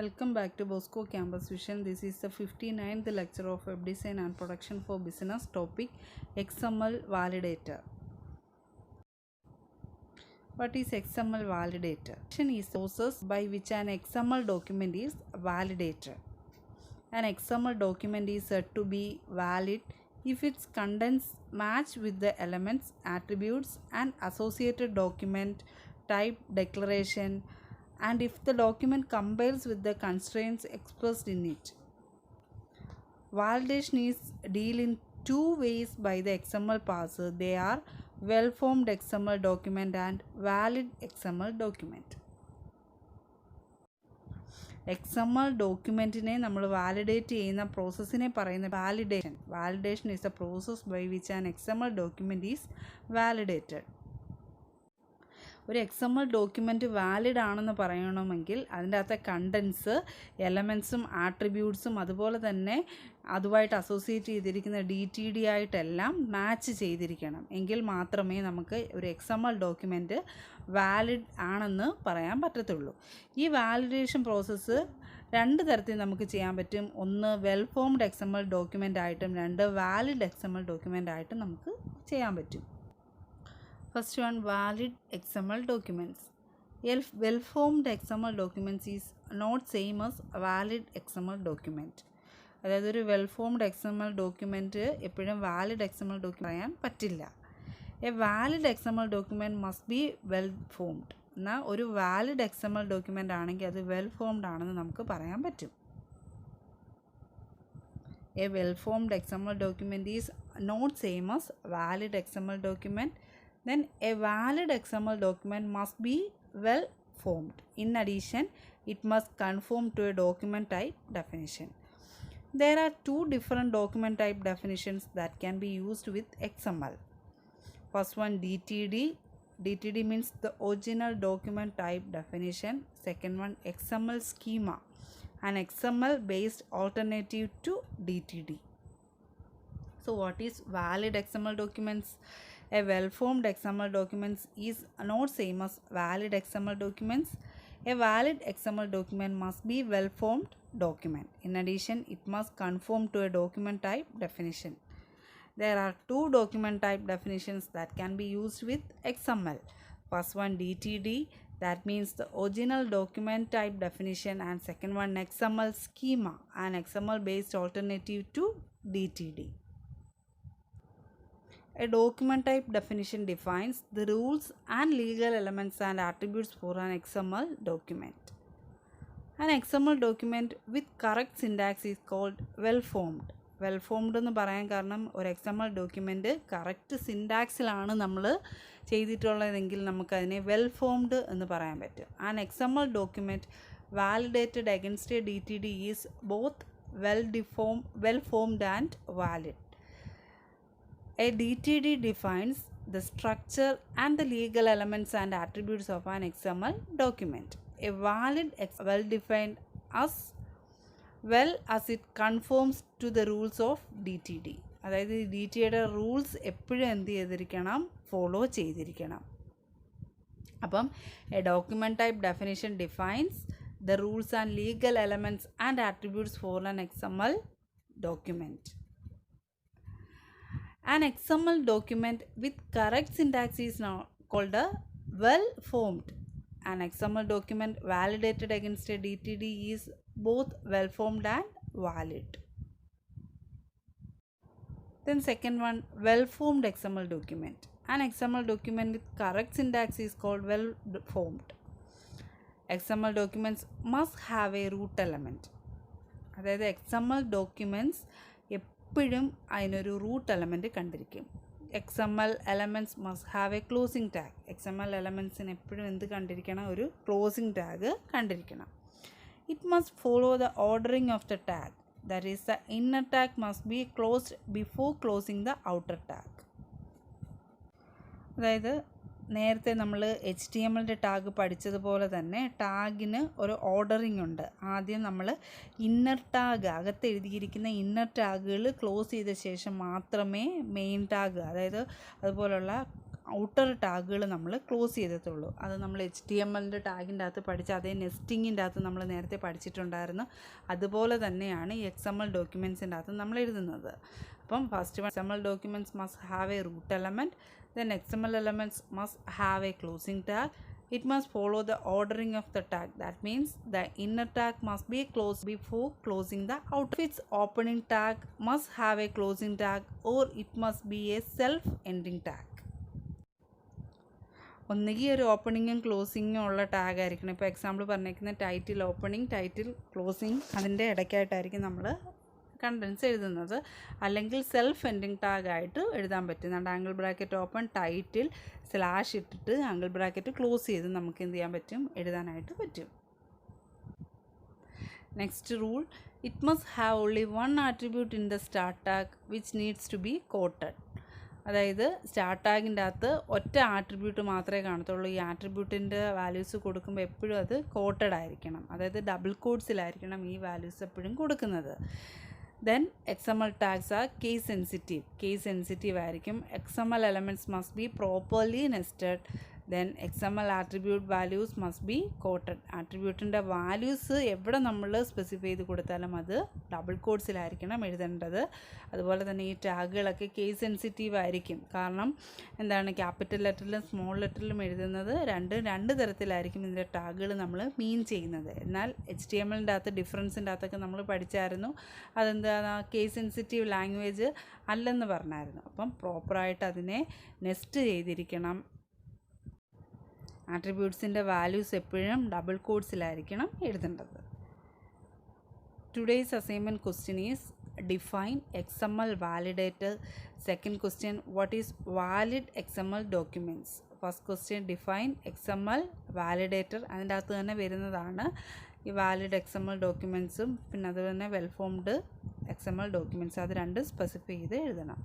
Welcome back to Bosco Campus Vision. This is the 59th lecture of Web Design and Production for Business. Topic XML Validator. What is XML Validator? Is the process by which an XML document is validated. An XML document is said to be valid if its contents match with the elements, attributes, and associated document type declaration, and if the document complies with the constraints expressed in it. Validation is dealt in two ways by the XML parser. They are well-formed XML document and valid XML document. XML documentine നമ്മൾ validate ചെയ്യുന്ന പ്രോസസ്സിനെ പറയുന്ന validation. Validation is the process by which an XML document is validated. ഒരു XML document valid ആണെന്ന് പറയണമെങ്കിൽ അതിൻ്റെ അകത്തെ contents, എലമെൻസും ആട്രിബ്യൂട്ട്സും അതുപോലെ തന്നെ അതുമായിട്ട് അസോസിയേറ്റ് ചെയ്തിരിക്കുന്ന DTD ആയിട്ടെല്ലാം മാച്ച് ചെയ്തിരിക്കണം. എങ്കിൽ മാത്രമേ നമുക്ക് ഒരു XML ഡോക്യുമെൻറ്റ് വാലിഡ് ആണെന്ന് പറയാൻ പറ്റത്തുള്ളൂ. ഈ വാലിഡേഷൻ പ്രോസസ്സ് രണ്ട് തരത്തിൽ നമുക്ക് ചെയ്യാൻ പറ്റും. ഒന്ന് വെൽ ഫോംഡ് XML ഡോക്യുമെൻ്റ് ആയിട്ടും രണ്ട് വാലിഡ് XML ഡോക്യുമെൻ്റ് ആയിട്ടും നമുക്ക് ചെയ്യാൻ പറ്റും. First one, valid XML documents. Well-formed XML documents is not same as valid XML document. അതായത് ഒരു വെൽ-ഫോംഡ് XML ഡോക്യുമെൻറ്റ് എപ്പോഴും വാലിഡ് XML ഡോക്യുമെൻ്റ് പറയാൻ പറ്റില്ല. A valid XML document must be well formed. എന്നാൽ ഒരു വാലിഡ് XML ഡോക്യുമെൻ്റ് ആണെങ്കിൽ അത് well formed ആണെന്ന് നമുക്ക് പറയാൻ പറ്റും. A well-formed XML document is not same as valid XML document. Then a valid XML document must be well formed. In addition, it must conform to a document type definition. There are two different document type definitions that can be used with XML. First one, DTD. DTD means the original document type definition. Second one, XML schema, an XML based alternative to DTD. So what is valid XML documents? A well-formed XML documents is not same as valid XML documents. A valid XML document must be well-formed document. In addition, it must conform to a document type definition. There are two document type definitions that can be used with XML. First one, DTD, that means the original document type definition, and second one, XML schema, an XML based alternative to DTD. A document type definition defines the rules and legal elements and attributes for an XML document. An XML document with correct syntax is called well-formed. Well-formed എന്ന് പറയാൻ കാരണം ഒരു XML document correct സിൻടാക്സിലാണ് നമ്മൾ ചെയ്തിട്ടുള്ളതെങ്കിൽ നമുക്കതിനെ well-formed എന്ന് പറയാൻ പറ്റും. An XML document validated against a DTD is both well-formed and valid. A DTD defines the structure and the legal elements and attributes of an XML document. A valid well-defined as well as it conforms to the rules of DTD. അതായത് DTDയുടെ rules എപ്പോഴും എന്ത് ചെയ്തിരിക്കണം, follow ചെയ്തിരിക്കണം. അപ്പം A document type definition defines the rules and legal elements and attributes for an XML document. An XML document with correct syntax is now called a well-formed. An XML document validated against a DTD is both well-formed and valid. Then second one, well-formed XML document. An XML document with correct syntax is called well-formed. XML documents must have a root element. അതായത് XML documents എപ്പോഴും അതിനൊരു root element കണ്ടിരിക്കും. XML elements must have a closing tag. XML എലമെൻറ്റ്സിന് എപ്പോഴും എന്ത് കണ്ടിരിക്കണം, ഒരു closing tag കണ്ടിരിക്കണം. It must follow the ordering of the tag. That is the inner tag must be closed before closing the outer tag. അതായത് നേരത്തെ നമ്മൾ HTML tag പഠിച്ചതുപോലെ തന്നെ ടാഗിന് ഒരു ഓർഡറിംഗ് ഉണ്ട്. ആദ്യം നമ്മൾ ഇന്നർ ടാഗ്, അകത്ത് എഴുതിയിരിക്കുന്ന ഇന്നർ ടാഗുകൾ ക്ലോസ് ചെയ്ത ശേഷം മാത്രമേ മെയിൻ ടാഗ്, അതായത് അതുപോലുള്ള ഔട്ടർ ടാഗുകൾ നമ്മൾ ക്ലോസ് ചെയ്തിട്ടുള്ളൂ. അത് നമ്മൾ HTML ടാഗിൻ്റെ അകത്ത് പഠിച്ച അതേ നെസ്റ്റിങ്ങിൻ്റെ അകത്ത് നമ്മൾ നേരത്തെ പഠിച്ചിട്ടുണ്ടായിരുന്നു. അതുപോലെ തന്നെയാണ് ഈ XML ഡോക്യുമെൻറ്റ്സിൻ്റെ അകത്ത് നമ്മൾ എഴുതുന്നത്. അപ്പം first XML documents must have a root element, then XML elements must have a closing tag. It must follow the ordering of the tag. That means the inner tag must be closed before closing the outer. Its opening tag must have a closing tag, or it must be a self-ending tag. ഒന്നുകിൽ ഒരു ഓപ്പണിങ്ങും ക്ലോസിങ്ങും ഉള്ള tag ആയിരിക്കണം. ഇപ്പോൾ example പറഞ്ഞേക്കുന്ന title opening, title closing, അതിൻ്റെ ഇടയ്ക്കായിട്ടായിരിക്കും നമ്മൾ contents എഴുതുന്നത്. അല്ലെങ്കിൽ സെൽഫ് എൻഡിങ് ടാഗായിട്ട് എഴുതാൻ പറ്റും. Angle bracket open, title slash ഇട്ടിട്ട് ആംഗിൾ ബ്രാക്കറ്റ് ക്ലോസ് ചെയ്ത് നമുക്ക് എന്ത് ചെയ്യാൻ പറ്റും, എഴുതാനായിട്ട് പറ്റും. Next rule, it must have only one attribute in the start tag which needs to be quoted. അതായത് സ്റ്റാർട്ട് ടാഗിൻ്റെ അകത്ത് ഒറ്റ ആട്രിബ്യൂട്ട് മാത്രമേ കാണത്തുള്ളൂ. ഈ ആട്രിബ്യൂട്ടിൻ്റെ വാല്യൂസ് കൊടുക്കുമ്പോൾ എപ്പോഴും അത് കോട്ടഡ് ആയിരിക്കണം. അതായത് ഡബിൾ കോഡ്സിലായിരിക്കണം ഈ വാല്യൂസ് എപ്പോഴും കൊടുക്കുന്നത്. Then XML tags are case sensitive. Case sensitive ആയിരിക്കും. XML elements must be properly nested. Then XML attribute values must be quoted. ആട്രിബ്യൂട്ടിൻ്റെ വാല്യൂസ് എവിടെ നമ്മൾ സ്പെസിഫൈ ചെയ്ത് കൊടുത്താലും അത് ഡബിൾ കോഡ്സിലായിരിക്കണം എഴുതേണ്ടത്. അതുപോലെ തന്നെ ഈ ടാഗുകളൊക്കെ കേസ് സെൻസിറ്റീവ് ആയിരിക്കും. കാരണം എന്താണ്, ക്യാപിറ്റൽ ലെറ്ററിലും സ്മോൾ ലെറ്ററിലും എഴുതുന്നത് രണ്ട് തരത്തിലായിരിക്കും ഇതിൻ്റെ ടാഗുകൾ നമ്മൾ മീൻ ചെയ്യുന്നത്. എന്നാൽ HTMLൻ്റെ അകത്ത് ഡിഫറൻസിൻ്റെ അകത്തൊക്കെ നമ്മൾ പഠിച്ചായിരുന്നു. അതെന്താണ്, കേസ് സെൻസിറ്റീവ് ലാംഗ്വേജ് അല്ലെന്ന് പറഞ്ഞായിരുന്നു. അപ്പം പ്രോപ്പറായിട്ട് അതിനെ നെസ്റ്റ് ചെയ്തിരിക്കണം. ആട്രിബ്യൂട്ട്സിൻ്റെ വാല്യൂസ് എപ്പോഴും ഡബിൾ കോഡ്സിലായിരിക്കണം എഴുതേണ്ടത്. Today's assignment question is define XML validator. Second question, what is valid XML documents. First question define XML validator. അതിൻ്റെ അകത്ത് തന്നെ വരുന്നതാണ് ഈ വാലിഡ് XML ഡോക്യുമെൻറ്റ്സും പിന്നെ അതുപോലെ തന്നെ വെൽ ഫോംഡ് XML ഡോക്യുമെൻറ്റ്സ്. അത് രണ്ട് സ്പെസിഫൈ ചെയ്ത് എഴുതണം.